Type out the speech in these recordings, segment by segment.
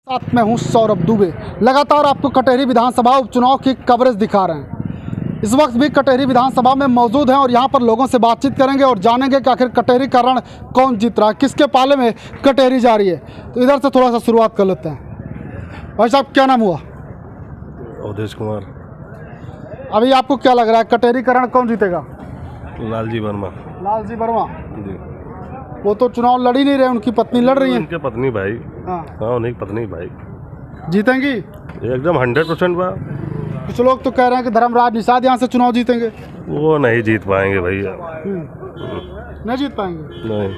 साथ में हूँ सौरभ दुबे। लगातार आपको कटेहरी विधानसभा उपचुनाव की कवरेज दिखा रहे हैं। इस वक्त भी कटेहरी विधानसभा में मौजूद हैं और यहाँ पर लोगों से बातचीत करेंगे और जानेंगे कि आखिर कटेहरी का रण कौन जीत रहा है, किसके पाले में कटेहरी जा रही है। तो इधर से थोड़ा सा शुरुआत कर लेते हैं। भाई साहब, क्या नाम हुआ? अवधेश कुमार। अभी आपको क्या लग रहा है, कटेहरी का रण कौन जीतेगा? लालजी वर्मा। लालजी वर्मा जी। वो तो चुनाव लड़ ही नहीं रहे, उनकी पत्नी लड़ रही है। उनके पत्नी भाई। हाँ, उनकी पत्नी भाई जीतेंगी एकदम 100% बा। कुछ लोग तो कह रहे हैं कि धर्मराज निषाद यहाँ से चुनाव जीतेंगे। वो नहीं जीत पाएंगे भैया। नहीं जीत पाएंगे। नहीं।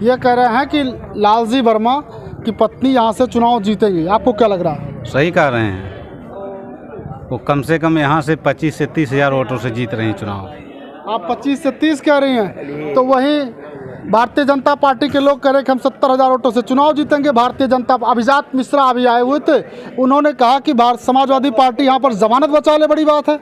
ये कह रहे हैं कि लालजी वर्मा की पत्नी यहाँ से चुनाव जीतेंगी। आपको क्या लग रहा है? सही कह रहे हैं। वो कम से कम यहाँ से 25 से 30 हज़ार वोटों से जीत रहे हैं चुनाव। आप 25 से 30 कह रही हैं, तो वहीं भारतीय जनता पार्टी के लोग कह रहे हैं कि हम 70,000 वोटों से चुनाव जीतेंगे। भारतीय जनता अभिजात मिश्रा अभी आए हुए थे, उन्होंने कहा कि समाजवादी पार्टी यहाँ पर जमानत बचा ले, बड़ी बात है।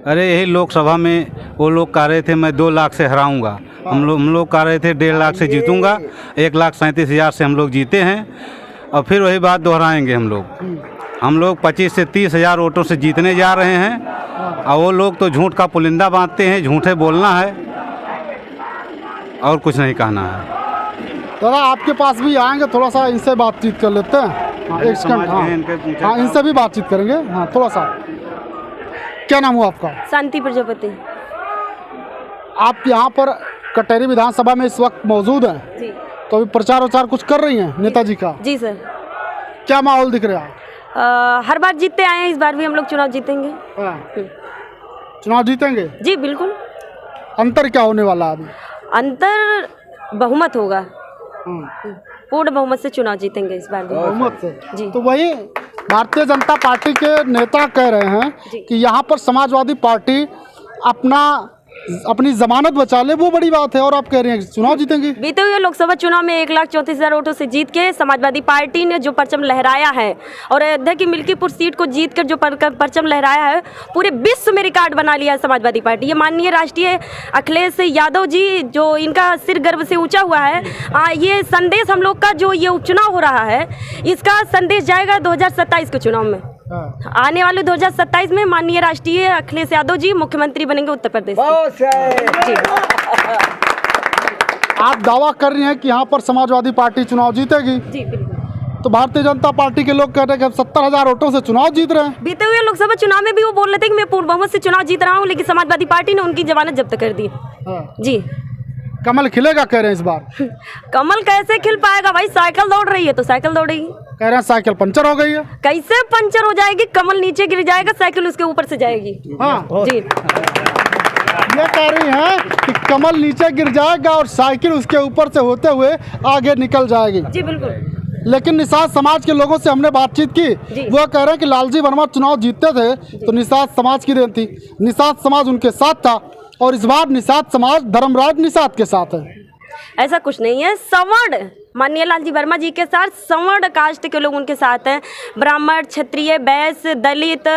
अरे यही लोकसभा में वो लोग कह रहे थे मैं 2 लाख से हराऊंगा, हम लोग कह रहे थे 1.5 लाख से जीतूंगा। 1,37,000 से हम लोग जीते हैं और फिर वही बात दोहराएंगे हम लोग 25 से 30 हज़ार वोटों से जीतने जा रहे हैं। और वो लोग तो झूठ का पुलिंदा बांधते हैं, झूठे बोलना है और कुछ नहीं कहना है। दादा, आपके पास भी आएंगे, थोड़ा सा इनसे बातचीत कर लेते हैं। हाँ, एक सेकंड। हाँ, इनसे भी बातचीत करेंगे। हाँ, थोड़ा सा। क्या नाम हुआ आपका? शांति प्रजापति। आप यहाँ पर कटेहरी विधानसभा में इस वक्त मौजूद हैं जी। तो अभी प्रचार वचार कुछ कर रही हैं नेताजी का? जी सर। क्या माहौल दिख रहा है? हर बार जीतते आए हैं, इस बार भी हम लोग चुनाव जीतेंगे। चुनाव जीतेंगे? जी बिल्कुल। अंतर क्या होने वाला है अभी? अंतर बहुमत होगा। पूर्ण बहुमत से चुनाव जीतेंगे इस बार भी। बहुमत से जी। तो वही भारतीय जनता पार्टी के नेता कह रहे हैं कि यहाँ पर समाजवादी पार्टी अपनी जमानत बचा ले, वो बड़ी बात है। और आप कह रहे हैं कि चुनाव जीतेंगे। बीते हुए लोकसभा चुनाव में 1,34,000 वोटों से जीत के समाजवादी पार्टी ने जो परचम लहराया है और अयोध्या की मिल्कीपुर सीट को जीत कर जो परचम लहराया है, पूरे विश्व में रिकॉर्ड बना लिया है समाजवादी पार्टी। ये माननीय राष्ट्रीय अखिलेश यादव जी, जो इनका सिर गर्व से ऊंचा हुआ है, ये संदेश हम लोग का जो ये उपचुनाव हो रहा है, इसका संदेश जाएगा 2027 के चुनाव में। आने वाले 2027 में माननीय राष्ट्रीय अखिलेश यादव जी मुख्यमंत्री बनेंगे उत्तर प्रदेश के। आप दावा कर रही हैं कि यहाँ पर समाजवादी पार्टी चुनाव जीतेगी? जी बिल्कुल। तो भारतीय जनता पार्टी के लोग कह रहे हैं कि हम 70,000 वोटों से चुनाव जीत रहे हैं। बीते हुए लोकसभा चुनाव में भी वो बोल रहे थे कि मैं पूर्ण बहुमत से चुनाव जीत रहा हूँ, लेकिन समाजवादी पार्टी ने उनकी जमानत जब्त कर दी। जी। कमल खिलेगा कह रहे हैं इस बार। कमल कैसे खिल पाएगा भाई? साइकिल दौड़ रही है तो साइकिल दौड़ेगी। कह रहे हैं साइकिल पंचर हो गई है। कैसे पंचर हो जाएगी? कमल नीचे गिर जाएगा, साइकिल उसके ऊपर से जाएगी। हाँ जी। ये कह रही हैं कि कमल नीचे गिर जाएगा और साइकिल उसके ऊपर से होते हुए आगे निकल जाएगी। जी बिल्कुल। लेकिन निषाद समाज के लोगों से हमने बातचीत की, वो कह रहे हैं कि लालजी वर्मा चुनाव जीतते थे तो निषाद समाज की देन थी, निषाद समाज उनके साथ था और इस बार निषाद समाज धर्मराज निषाद के साथ है। ऐसा कुछ नहीं है। सवर्ण माननीय लालजी वर्मा जी के साथ सवर्ण कास्ट के लोग उनके साथ हैं। ब्राह्मण, क्षत्रिय, वैश्य, दलित,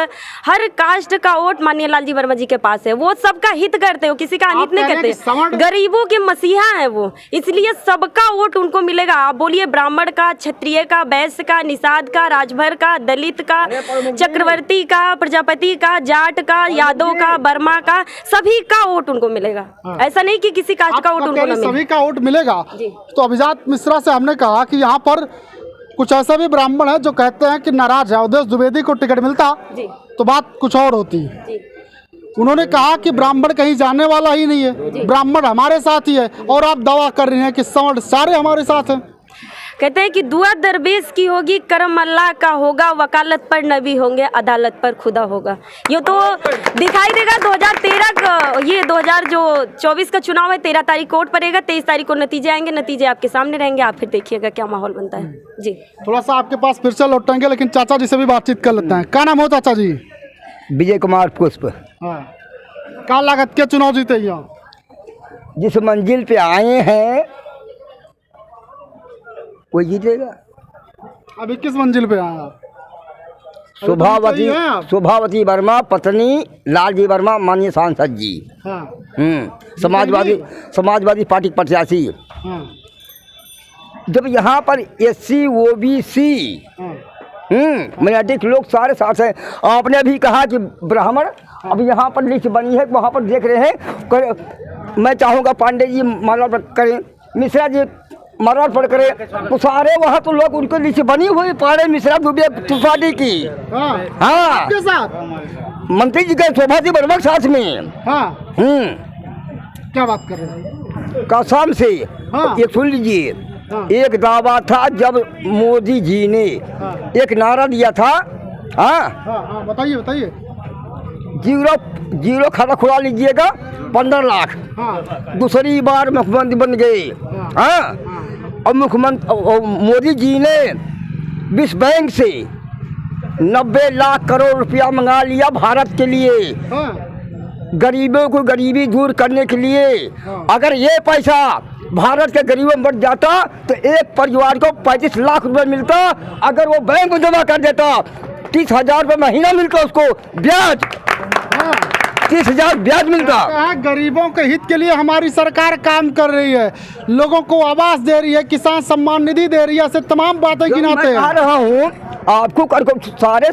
हर कास्ट का वोट माननीय लालजी वर्मा जी के पास है। वो सबका हित करते हो, किसी का अनित नहीं करते। गरीबों के मसीहा है वो, इसलिए सबका वोट उनको मिलेगा। आप बोलिए ब्राह्मण का, क्षत्रिय का, वैश्य का, निषाद का, राजभर का, दलित का, चक्रवर्ती का, प्रजापति का, जाट का, यादव का, वर्मा का, सभी का वोट उनको मिलेगा। ऐसा नहीं कि किसी कास्ट का वोट उनको नहीं मिलेगा। सभी का वोट मिलेगा। तो अभिजात मिश्रा से हमने कहा कि यहाँ पर कुछ ऐसा भी ब्राह्मण है जो कहते हैं कि नाराज है, अवधेश द्विवेदी को टिकट मिलता तो बात कुछ और होती है। उन्होंने कहा कि ब्राह्मण कहीं जाने वाला ही नहीं है, ब्राह्मण हमारे साथ ही है। और आप दावा कर रहे हैं कि सवर्ण सारे हमारे साथ हैं। कहते हैं कि दुआ दरवेश की होगी, करम अल्लाह का होगा, वकालत पर नबी होंगे, अदालत पर खुदा होगा। ये तो दिखाई देगा 2013 का, ये 2024 का चुनाव है। 13 तारीख कोर्ट पड़ेगा, 23 तारीख को नतीजे आएंगे, नतीजे आपके सामने रहेंगे, आप फिर देखिएगा क्या माहौल बनता है। जी। थोड़ा सा आपके पास फिर से लौटेंगे, लेकिन चाचा जी से भी बातचीत कर लेते हैं। क्या नाम हो चाचा जी? विजय कुमार पुष्प। क्या लागत के चुनाव जीते यहाँ? जिस मंजिल पे आए हैं कोई जीतेगा। अभी किस मंजिल पे आए आप? शोभावती वर्मा पत्नी लालजी वर्मा माननीय सांसद जी। समाजवादी पार्टी प्रत्याशी। जब यहाँ पर SC OBC माइनॉरिटी लोग सारे साथ हैं। आपने भी कहा कि ब्राह्मण, अब यहाँ पर लिस्ट बनी है, वहाँ पर देख रहे हैं। मैं चाहूँगा पांडे जी मारवाड़ करें, मिश्रा जी मारवाड़ पर करें, तो सारे वहाँ तो लोग उनको लिस्ट बनी हुई पांडे मिश्रा दुबे त्रिपाठी की। हाँ के साथ मंत्री जी गए शोभा जी वर्मा के साथ में। हाँ क्या बात कर रहे हैं? कसम से हाँ। ये सुन लीजिए, हाँ। एक दावा था जब मोदी जी ने एक नारा दिया था। हाँ हाँ बताइए बताइए। जीरो खाता खुला लीजिएगा 15 लाख। हाँ दूसरी बार मुख्यमंत्री बन गए। हाँ और मुख्यमंत्री मोदी जी ने विश्व बैंक से 90 लाख करोड़ रुपया मंगा लिया भारत के लिए, हाँ गरीबों को गरीबी दूर करने के लिए। अगर ये पैसा भारत के गरीबों में बढ़ जाता तो एक परिवार को 35 लाख रुपए मिलता। अगर वो बैंक में जमा कर देता 30,000 रुपये महीना मिलता उसको ब्याज, 30,000 ब्याज मिलता। गरीबों के हित के लिए हमारी सरकार काम कर रही है, लोगों को आवास दे रही है, किसान सम्मान निधि दे रही है, ऐसे तमाम बातें गिनाते हैं। मैं कह रहा हूँ आपको सारे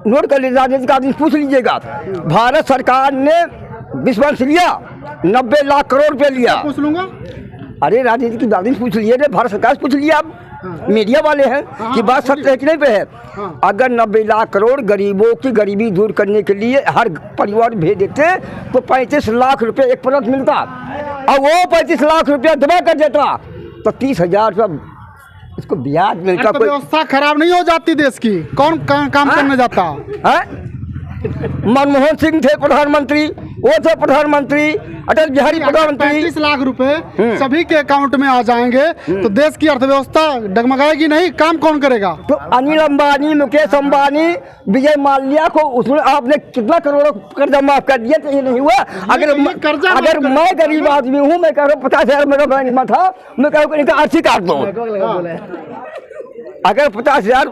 नोट कर लीजिए, राजनीतिक आदमी पूछ लीजिएगा। भारत सरकार ने विश्व बैंक से लिया 90 लाख करोड़ रुपए लिया। पूछ लूंगा। अरे राजनीतिक आदमी पूछ लीजिए, भारत सरकार से पूछ लिया। आप मीडिया वाले हैं कि बात सत्य है कि नहीं पे है। अगर 90 लाख करोड़ गरीबों की गरीबी दूर करने के लिए हर परिवार भेज देते तो 35 लाख रुपए एक परत मिलता, और वो 35 लाख रुपया जमा कर देता तो 30,000 रुपया इसको ब्याज मिलता। कोई व्यवस्था खराब नहीं हो जाती देश की? कौन काम करने जाता है? मनमोहन सिंह थे प्रधानमंत्री, वो थे प्रधानमंत्री, अटल बिहारी प्रधानमंत्री। 35 लाख रुपए सभी के अकाउंट में आ जाएंगे तो देश की अर्थव्यवस्था डगमगाएगी नहीं? काम कौन करेगा? तो अनिल अंबानी, मुकेश अंबानी, विजय माल्या को उसमें आपने कितना करोड़ों कर्जा माफ कर दिया? तो ये नहीं हुआ। अगर मैं गरीब आदमी हूँ, मैं कह रहा हूँ 50,000 मेरा बैंक में था, मैं कह रहा हूँ RC काट दो। अगर 50,000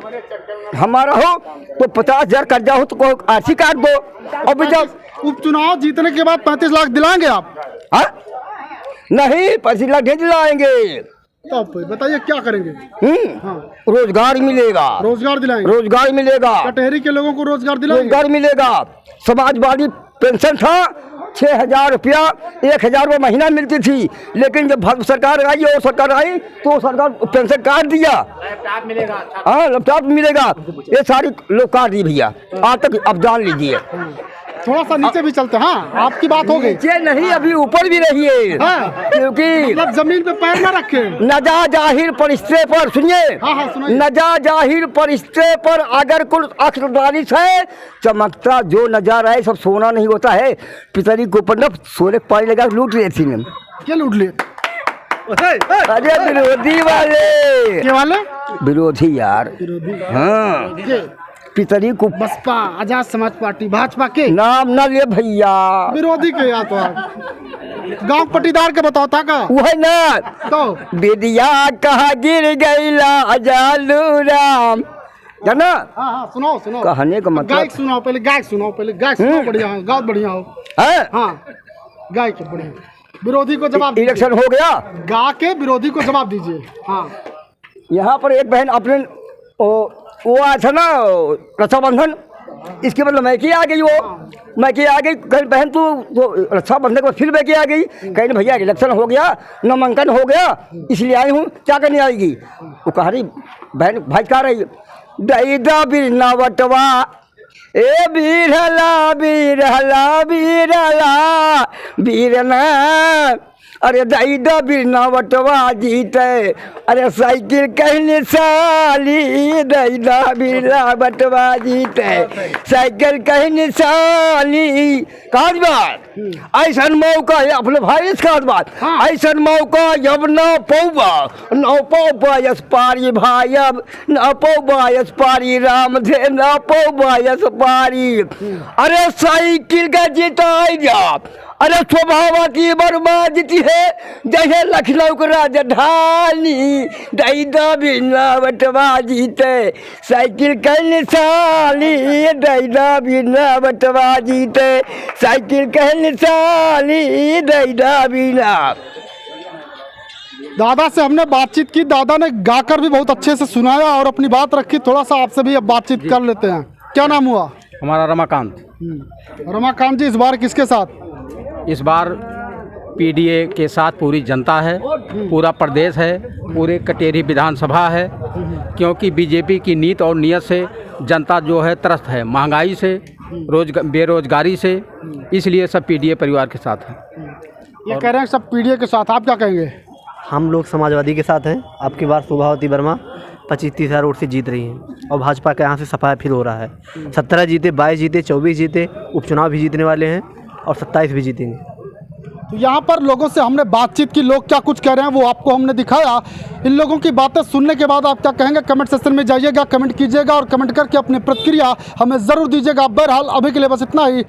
हमारा हो तो 50,000 कर्जा हो तो कोई RC काट दो। और जब उपचुनाव जीतने के बाद 35 लाख दिलाएंगे आप? हाँ नहीं, 35 लाख नहीं दिलाएंगे। तब बताइए क्या करेंगे? रोजगार मिलेगा, रोजगार दिलाएंगे, रोजगार मिलेगा, कटहरी के लोगों को रोजगार दिलाएंगे, रोजगार मिलेगा। समाजवादी पेंशन था 6,000 रुपया, 1,000 रुपये महीना मिलती थी, लेकिन जब भाजपा सरकार आई और सरकार आई तो सरकार पेंशन काट दिया। हाँ लैपटॉप मिलेगा, ये सारी लोग काट दी भैया आज तक। अब जान लीजिए, थोड़ा सा नीचे भी चलते। हाँ आपकी बात हो गई। नीचे नहीं, अभी ऊपर भी रहिए। हाँ, क्योंकि मतलब जमीन पे पैर न रखे। नजा जाहिर परिस्थिति पर सुनिए। हाँ सुनिए। नजा जाहिर परिस्थिति पर अगर कुल अक्षरदानिश है, चमकता जो नजारा है सब सोना नहीं होता है। पितरी को ऊपर न सोने पानी लगा लूट रही थी। क्या लूट लिए? अरे विरोधी वाले, क्या वाले? विरोधी यार। हाँ पितरी को बसपा, आजाद समाज पार्टी, भाजपा के नाम न ले भैया, विरोधी के। या तो गांव पट्टीदार के बताओ था का वह ना तो विदिया कहाँ गिर गईला जालू राम, जाना? हाँ सुनाओ सुनाओ। कहने का मतलब गायक सुनाओ पहले, गायक सुनाओ पहले, गायक सुनाओ। बढ़िया हो, गाओ बढ़िया हो। हाँ गायक बढ़िया। विरोधी को जवाब, इलेक्शन हो गया, गा के विरोधी को जवाब दीजिए। हाँ यहाँ पर एक बहन अपने वो आया था ना रक्षाबंधन, इसके मतलब मैके आ गई। वो मैके आ गई, कहीं बहन तो रक्षाबंधन के बाद फिर मैके आ गई। कहीं भैया इलेक्शन हो गया, नामांकन हो गया, इसलिए आई हूँ, क्या करने आएगी? वो कह रही बहन भाई कह रही दैदा बिरना बटवा ए बीरला बीरला बीरला बीरना, अरे दैदा बिरना बटवा जीते, अरे साइकिल कहने साली दैदा बिरना बटवा जीते, साइकिल कहने साली। काज बात ऐसा मौका है अपने भाई, इसका बात ऐसा मौका जब न पौबा यस पारी भाई, अब न पौबा यस पारी राम थे, न पौबा यस पारी। अरे साइकिल का जीता जा, अरे स्वभावती बर्बादी है जैसे लखनऊ का राजधानी, दैदा बिना बटवा जीते, साइकिल कहने साली दैदा बिना बटवा जीते, साइकिल कहने साली दैदा बिना। दादा से हमने बातचीत की, दादा ने गाकर भी बहुत अच्छे से सुनाया और अपनी बात रखी। थोड़ा सा आपसे भी अब बातचीत कर लेते हैं। क्या नाम हुआ? हमारा रमाकांत। रमाकांत जी, इस बार किसके साथ? इस बार पीडीए के साथ पूरी जनता है, पूरा प्रदेश है, पूरे कटेरी विधानसभा है, क्योंकि बीजेपी की नीति और नियत से जनता जो है त्रस्त है, महंगाई से, बेरोजगारी से, इसलिए सब पीडीए परिवार के साथ है। ये कह रहे हैं सब पीडीए के साथ, आप क्या कहेंगे? हम लोग समाजवादी के साथ हैं। अब की बार शोभावती वर्मा 25-30 हज़ार वोट से जीत रही हैं और भाजपा के यहाँ से सफाया फिर हो रहा है। 17 जीते, 22 जीते, 24 जीते, उपचुनाव भी जीतने वाले हैं और 27 भी जीतेंगे। तो यहाँ पर लोगों से हमने बातचीत की, लोग क्या कुछ कह रहे हैं वो आपको हमने दिखाया। इन लोगों की बातें सुनने के बाद आप क्या कहेंगे कमेंट सेक्शन में जाइएगा, कमेंट कीजिएगा और कमेंट करके अपनी प्रतिक्रिया हमें ज़रूर दीजिएगा। बहरहाल अभी के लिए बस इतना ही।